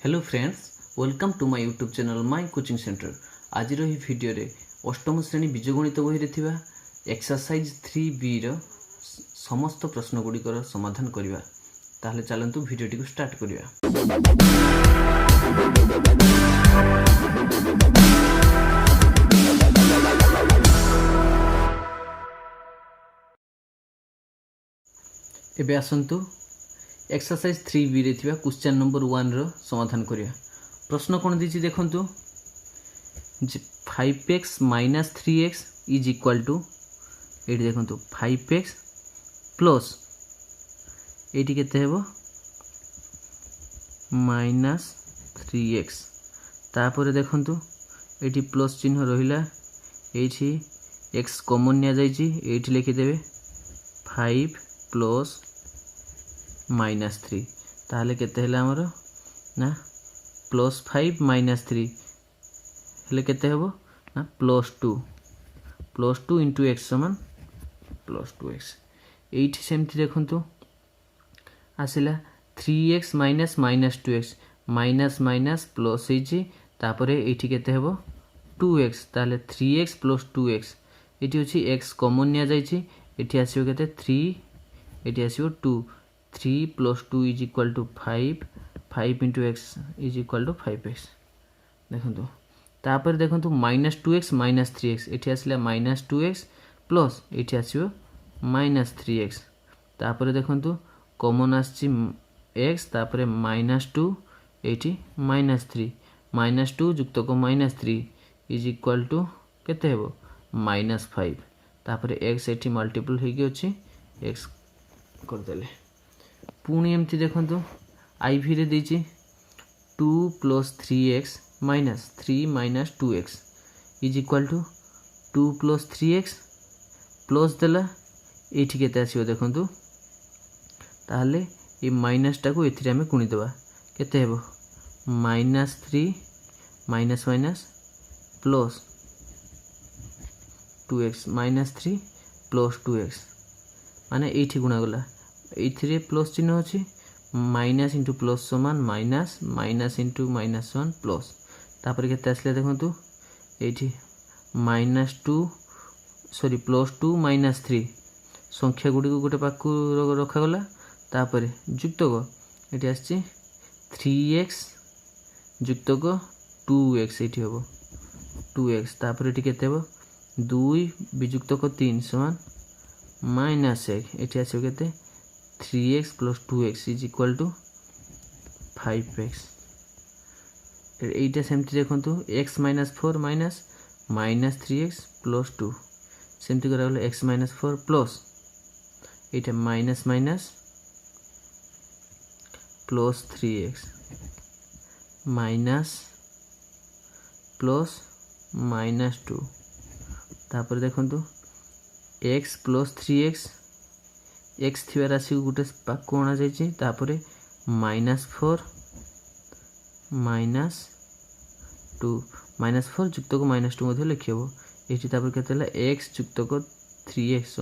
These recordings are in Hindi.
Hello friends, welcome to my YouTube channel my coaching centre. आज ही वीडियो रे अष्टम श्रेणी बीजगणित बही थिबा एक्सरसाइज 3B रो समस्त प्रश्न गुड़िकर समाधान करवा। ताहले चलंतु वीडियोटी को स्टार्ट करवा। एबे आसंतु एक्सरसाइज 3B रे थिबा क्वेश्चन नंबर 1 रो समाधान करिया। प्रश्न कोन दिछि देखंतु, 5x - 3x is equal to eighty देखंतु 5x प्लस एटी केते हेबो -3x। तापर देखंतु एटी प्लस चिन्ह रहिला, एठी x कॉमन निया जाईची, एठी लिखि देबे 5 प्लस -3। ताहले केते हेला हमर ना +5 - 3 हेले केते हेबो ना +2 इंटू x समान +2x। एठी सेमति देखंतु आसिला 3x minus -2x minus minus plus हेची, तापरे एठी केते हेबो 2x। ताहले 3x + 2x एठी होची x कॉमन निया जाईची, एठी आसीबो केते 3, एठी आसीबो 2। 3 + 2 is equal to 5 into x is equal to 5x। देखंतु तापर देखंतु -2x - 3x एठी आसिला -2x प्लस एठी आसीबो -3x। तापर देखंतु कॉमन आछि x, तापर -2 एठी -3 -2 जुक्त को -3 इज इक्वल टू केते हेबो -5। तापर x एठी मल्टीपल हेगी अछि, x कर देले। पुणी एमती देखंतु IV रे देछि 2 + 3x - 3 - 2x is equal to 2 + 3x plus देला, एठी केते आसीबो देखंतु। ताहले ए माइनस टा को एथिरे हमें गुणी देबा, केते हेबो -3 minus minus plus 2x -3 plus 2x माने एठी गुणा गला, एथिरे प्लस चिन्ह अछि, माइनस इंटू प्लस समान माइनस माइनस इंटू -1 प्लस। तापर केते आसले देखंतु एठी +2 - 3 संख्या गुडी को गोटे पाकु रखा गला। तापर जुक्तक एठी आछि 3x जुक्तक 2x एठी हेबो 2x। तापर एठी केते हेबो 2 विजुक्तक 3 समान -1 एठी आछो केते 3x + 2x is equal to 5x। एटा सेमति देखंतु x - 4 -3x + 2 सेमति करा गले x - 4 plus iota minus minus plus 3x minus plus -2। तापर देखंतु x + 3x x थिबा राशि को गुटे पाक कोना जायछि, तापरे -4 -2 -4 जुक्त को -2 मध्ये लिखिबो। एठी तापर केतेला x जुक्त को 3x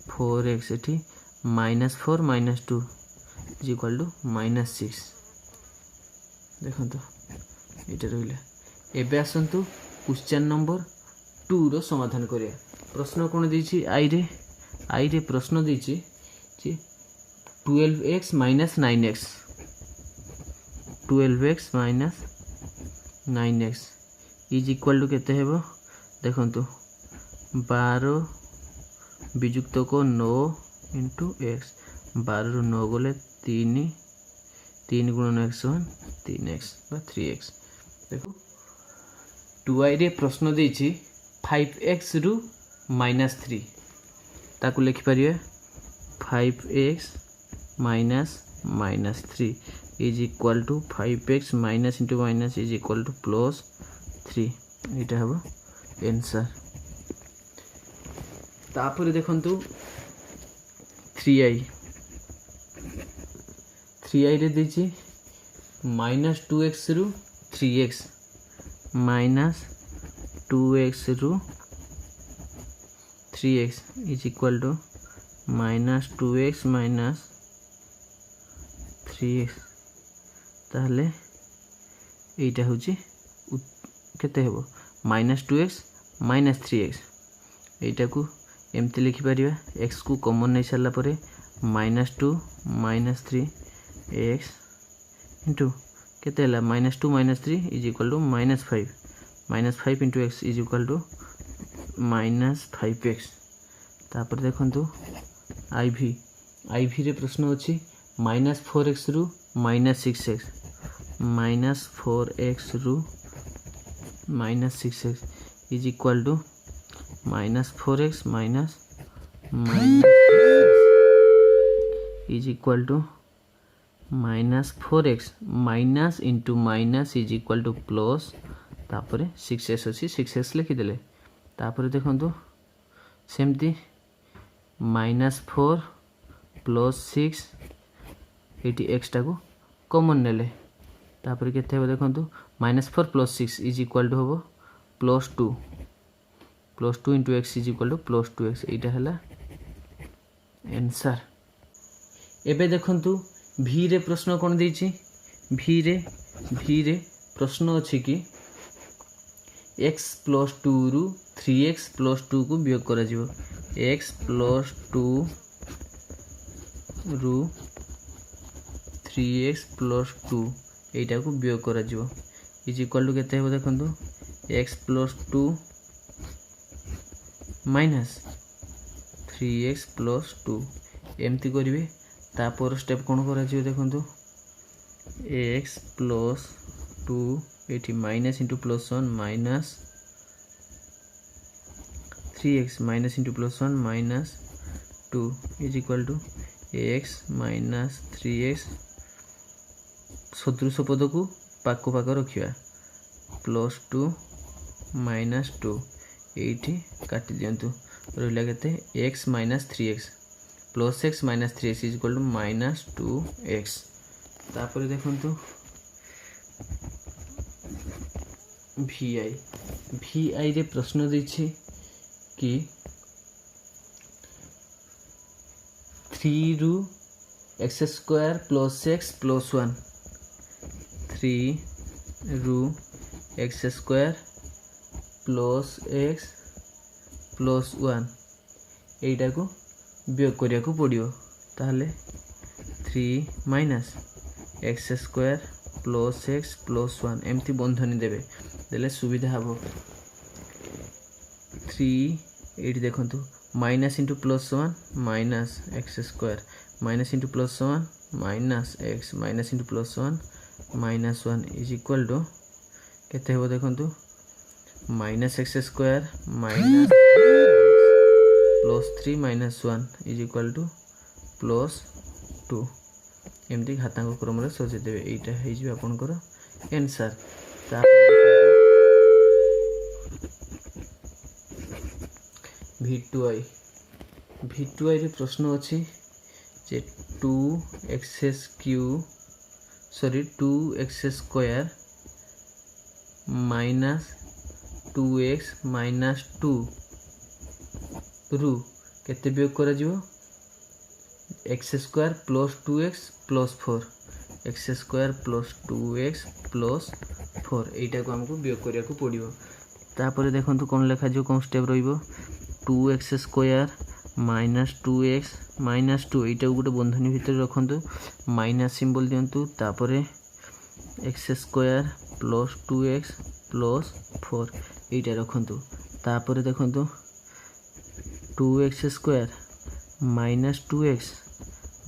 4x एठी -4 -2 इज इक्वल टू -6। देखंतु एटा रहिला। एबे आसंतु क्वेश्चन नंबर 2 रो समाधान करिया। प्रश्न कोन दैछि आई रे प्रश्न दैछि 12x - 9x 12x - 9x is equal to केते हेबो देखंतु 12 विजुक्त को 9 इंटू x 12 रो 9 गले 3 गुणन x 3x बा 3x। देखो 2i रे प्रश्न दैछि 5x रु -3 ताकु लिखि परिए 5x - -3 is equal to 5x minus into minus is equal to +3। एटा हबो आंसर। तापर देखंतु 3i रे देछि -2x रु 3x -2x रु 3x is equal to -2x - 3x। ताहले এইটা হচ্ছে কেতে ହେବ -2x -3x এইটাକୁ ଏମିତି ଲେଖିପାରିବା x କୁ କମନ୍ ନେଇ ସାରିଲା ପରେ -2 -3x इंटू केते हला -2 -3 is equal to -5 -5 into x is equal to -5x तापर देखंतु IV रे प्रश्न अछि -4x रु -6x -4x रु -6x is equal to -4x is equal to -4x minus into minus is equal to plus तापर 6x अच्छी 6x लिखिदेले तापर देखंतु सेमती -4 प्लस 6 एटी x टाको कॉमन नेले तापर केते हो देखंतु -4 प्लस 6 इज इक्वल टू होबो +2 into x is equal to +2x एटा हला आंसर। एबे देखंतु भी रे प्रश्न कोन देछि भी रे प्रश्न अछि कि x + 2 रु 3x + 2 को वियोग करा जिवो x + 2 रु 3x + 2 एटा को वियोग करा जिवो इज इक्वल टू केते हेबो देखंतु x + 2 माइनस 3x + 2 एमती करिवे तापर स्टेप कोन करा जिवो देखंतु x + 2 एठी minus into +1 minus 3x minus into +1 minus 2 is equal to x minus 3x सदृश पद को पाको पाको रखिया +2 माइनस 2 एठी काटि दियंतु रहला केते x minus 3x plus x minus 3x is equal to -2x तापर देखंतु vi रे प्रश्न दैछि कि 3 रु x² + x + 1 3 रु x² + x + 1 एटा को वियोग करिया को पड़ियो ताहले 3 माइनस x² + x + 1 एमती बंधनी देबे देले सुविधा हबो 3 एटी देखंतु minus into +1 minus x² minus into +1 minus x minus into +1 -1 is equal to केते हो देखंतु -x² minus +3 -1 is equal to +2 एमती घातांक क्रम रे सजे देबे एटा हे जिबे आपनकर आंसर V2i रे प्रश्न अछि जे 2x² माइनस 2x माइनस 2 रु केते वियोग करा जिवो x² + 2x + 4 x² + 2x + 4 एटा को हमको वियोग करिया को पड़ियो तापर देखंतु कोन लेखा जो कोन स्टेप रहिबो 2x² माइनस 2x माइनस 2 एटा गोटे बंधनी भीतर रखंतु माइनस सिंबल दियंतु तापर x² + 2x + 4 एटा रखंतु तापर देखंतु 2x² माइनस 2x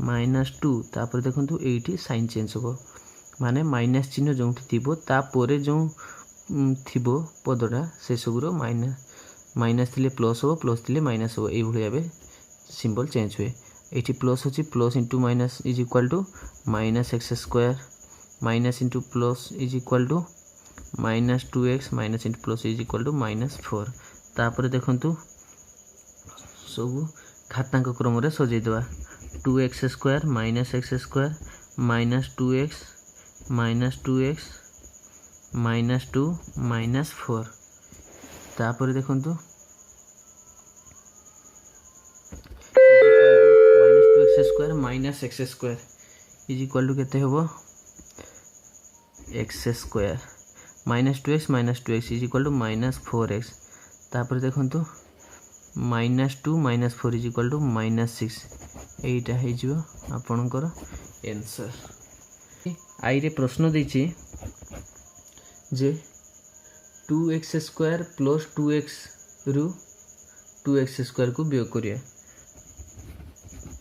माइनस 2 तापर देखंतु एठी साइन चेंज हो माने माइनस चिन्ह जोंठी थिबो तापरे जो थिबो पदडा से सबरो माइनस थिले प्लस हो प्लस थिले माइनस हो एई भली भाबे सिंबल चेंज हुए एठी प्लस होची plus into minus is equal to -x² minus into plus is equal to -2x minus into plus is equal to -4 तापर देखंतु सब घातांक क्रम रे सजै देबा 2x² minus x² minus 2x minus 2x minus 2 minus 4 तापर देखंतु -2x² minus x² is equal to केते होबो x²। -2x is equal to -4x तापर देखंतु -2 -4 इज इक्वल टू -6 एटा हे जिवो आपनकर आंसर। आई रे प्रश्न देछि जे 2x² प्लस 2x रु 2x² को वियोग करिया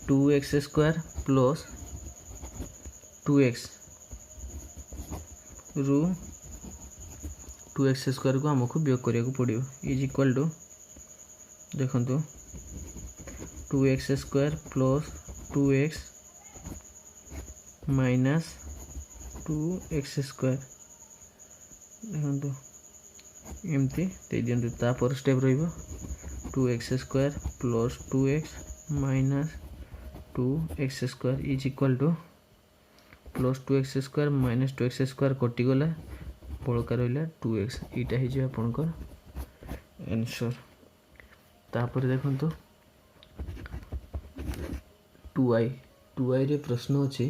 2x² प्लस 2x रु 2x² को हमको वियोग करिया को पड़ियो इज इक्वल टू देखंतु 2x² plus 2x minus 2x² देखंतु एमती दे दियंतु तापर स्टेप रहिबो 2x² plus 2x minus 2x² is equal to plus 2x² minus 2x² कटि गला बळका रहिला 2x एटा हे जे आपनकर आंसर। तापर देखंतु 2i रे प्रश्न अछि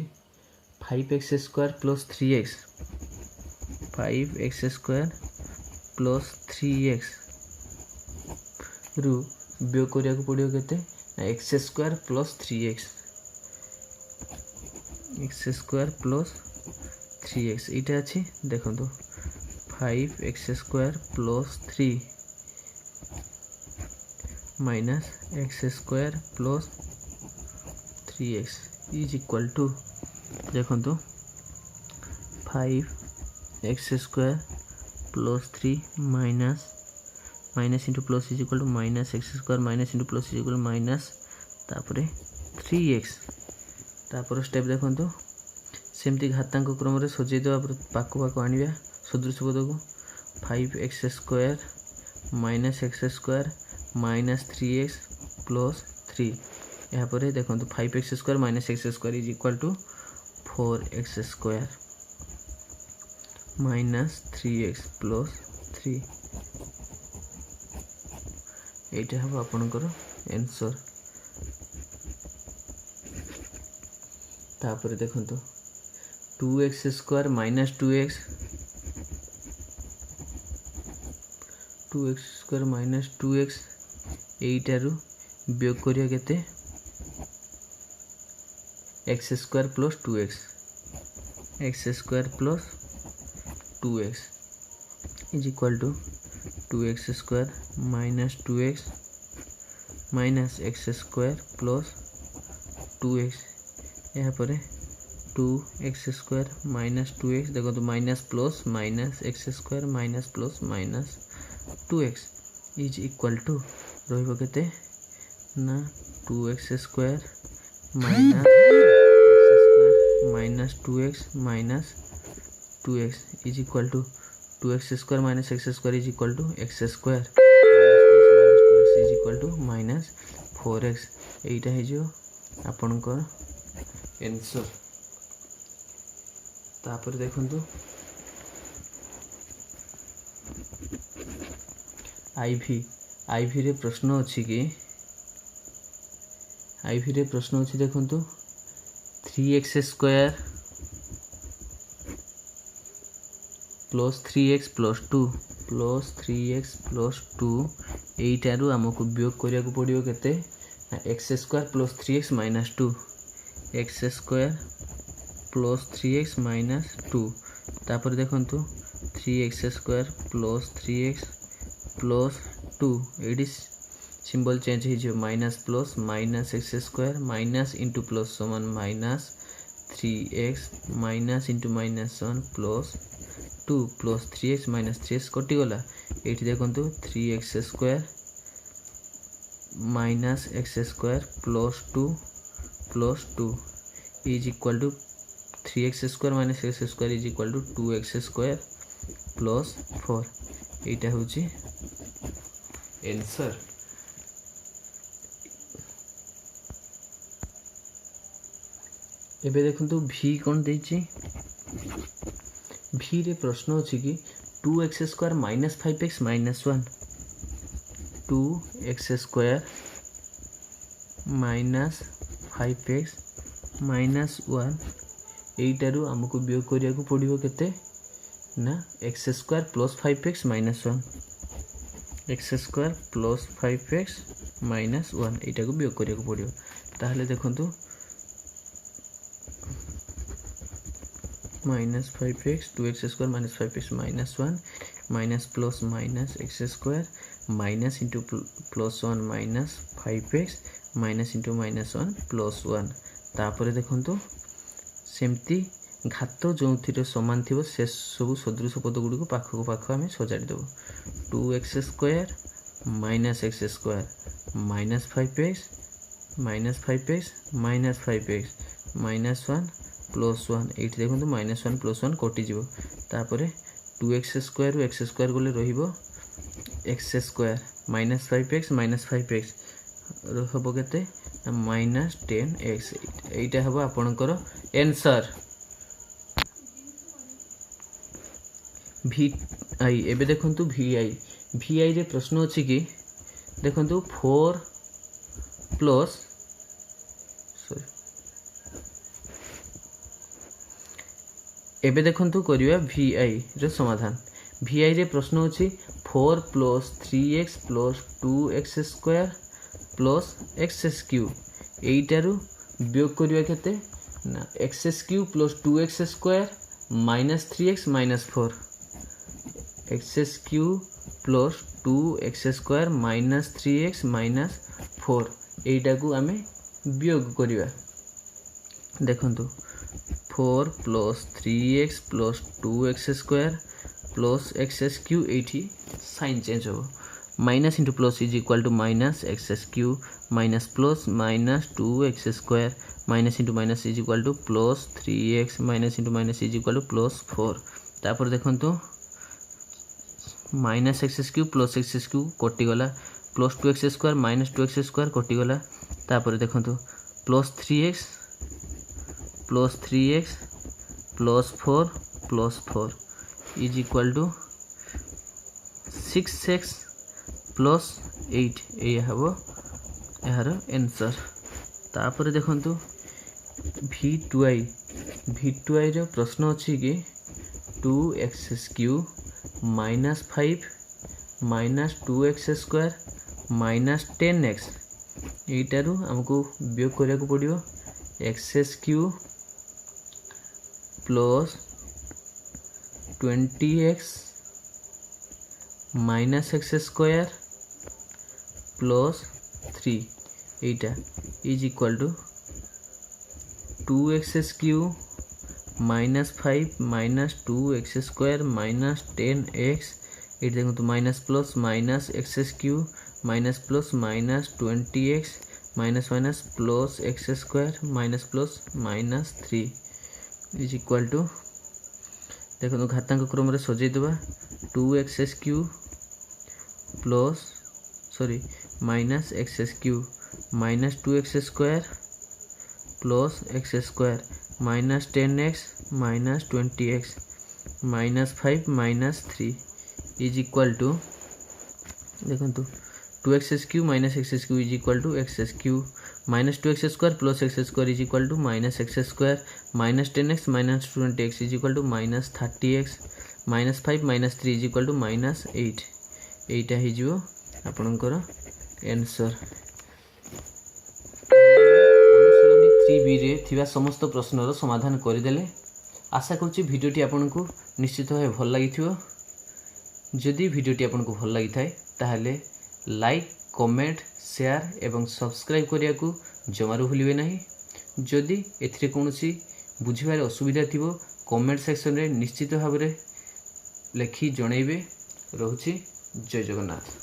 5x² plus 3x 5x² plus 3x रु वियोग करिया को पड़ियो केते x² plus 3x x² plus 3x इटा अछि देखंतु 5x² plus 3 minus x² plus 3x is equal to देखंतु 5x² plus 3 minus into plus is equal to minus x² minus into plus is equal minus तापरे 3x तापर स्टेप देखंतु सेमती घातांक क्रम रे सजै दवा पाको आनिबा सदृश पद को 5x² minus x² minus 3x plus 3 यहाँ पर देखो 5x² minus x² is equal to 4x² minus 3x plus 3 एटा हम आपनकर आंसर। तापर देखो 2x² minus 2x 2x² minus 2x एटारू वियोग करिया केते x² plus 2x x² plus 2x is equal to 2x² minus 2x minus x² plus 2x यहाँ पर 2x² माइनस 2x देखो तो minus plus minus x² minus plus minus 2x is equal to रहिबो केते ना 2x² minus x² minus 2x minus 2x is equal to 2x² minus x² is equal to x² minus 2x is equal to minus 4x एटा हे जो आपनकर आंसर। तापर देखंतु आईवी रे प्रश्न अछि कि आईवी रे प्रश्न अछि देखंतु 3x² plus 3x plus 2 plus 3x plus 2 एटारू हमको वियोग करिया को पड़ियो केते x² plus 3x minus 2 x² plus 3x minus 2 तापर देखंतु 3x² प्लस 3x प्लस 2 एडी सिंबल चेंज हो जो minus plus minus x² minus into plus समान minus 3x minus into minus 1 plus 2 plus 3x minus 3x कटि गला एठी देखंतु 3x² minus x² plus 2 is equal to 3x² minus x² is equal to 2x² plus 4 एटा होची आंसर। एबे देखंतु v कोन देछि v रे प्रश्न अछि कि 2x² minus 5x minus 1 2x² minus 5x minus 1 एटारू हमको वियोग करिया को पड़िबो केते ना x square plus 5x minus 1 x square plus 5x minus 1 एटा को वियोग करिया को पड़ियो ताहले देखंतु minus 5x 2x square minus 5x minus 1 minus plus minus x square minus into plus 1 minus 5x minus into minus 1 plus 1 तापर देखंतु सेमती घात जो थिरे समान थिबो से सब सदृश पद गुडी को पाख को पाख हम सजाडी देबो 2x square minus x square minus 5x minus 5x minus 1 plus 1 एठी देखंतु माइनस 1 प्लस 1 कटि जिवो तापरे 2x स्क्वायर x स्क्वायर गोले रहिबो x स्क्वायर माइनस 5x रहबो केते माइनस 10x एटा हबो आपनकर आंसर vi एबे देखंतु vi रे प्रश्न अछि कि देखंतु 4 प्लस एबे देखंतु करिया vi रे समाधान vi रे प्रश्न अछि 4 plus 3x plus 2x square plus x cube एटारु वियोग करिया केते ना x cube plus 2x square minus 3x minus 4 x cube plus 2x square minus 3x minus 4 एटा को आमे वियोग करिया देखंतु 4 plus 3x plus 2x square plus x cube एठी साइन चेंज हो minus into plus is equal to minus x cube minus plus minus 2x square minus into minus is equal to plus 3x minus into minus is equal to plus 4 तापर देखंतु minus x cube plus x cube कटि गला plus 2x square minus 2x square कटि गला तापर देखंतु plus 3x plus 3x plus 4 is equal to 6x plus 8 ये हबो यार आंसर तापर देखंतु v2i रो प्रश्न अछि कि 2x cube minus 5 minus 2x square minus 10x एटारु हमको वियोग करिया को पड़ियो x cube plus 20x minus x square plus 3 एटा is equal to 2x cube minus 5 minus 2x square minus 10x एट देखो तो minus plus minus x cube minus plus minus 20x minus minus plus x square minus plus minus 3 is equal to देखो तो घातांक क्रम रे सजै देबा 2x cube plus minus x cube minus 2x square plus x square minus 10x minus 20x minus 5 minus 3 is equal to देखो 2x cube minus x cube is equal to x cube minus 2x square plus x square is equal to minus x square minus 10x minus 20x is equal to minus 30x minus 5 minus 3 is equal to minus 8 एटा ही जो आपनकर आंसर 3b रे थिबा समस्त प्रश्नर समाधान करदेले आशा करूँ भिडियोटी आपको निश्चित भाव भल लगी जदि भिडियोटी आपको भल लगी थाए ताहले लाइक कमेंट शेयर एवं सब्सक्राइब करिया को जमारू भूलिबे नहीं जदि एथिरे कोनोसी बुझिबार असुविधा थिबो कमेंट सेक्शन रे निश्चित भाव रे लेखि जणैबे रहउची जय जगन्नाथ।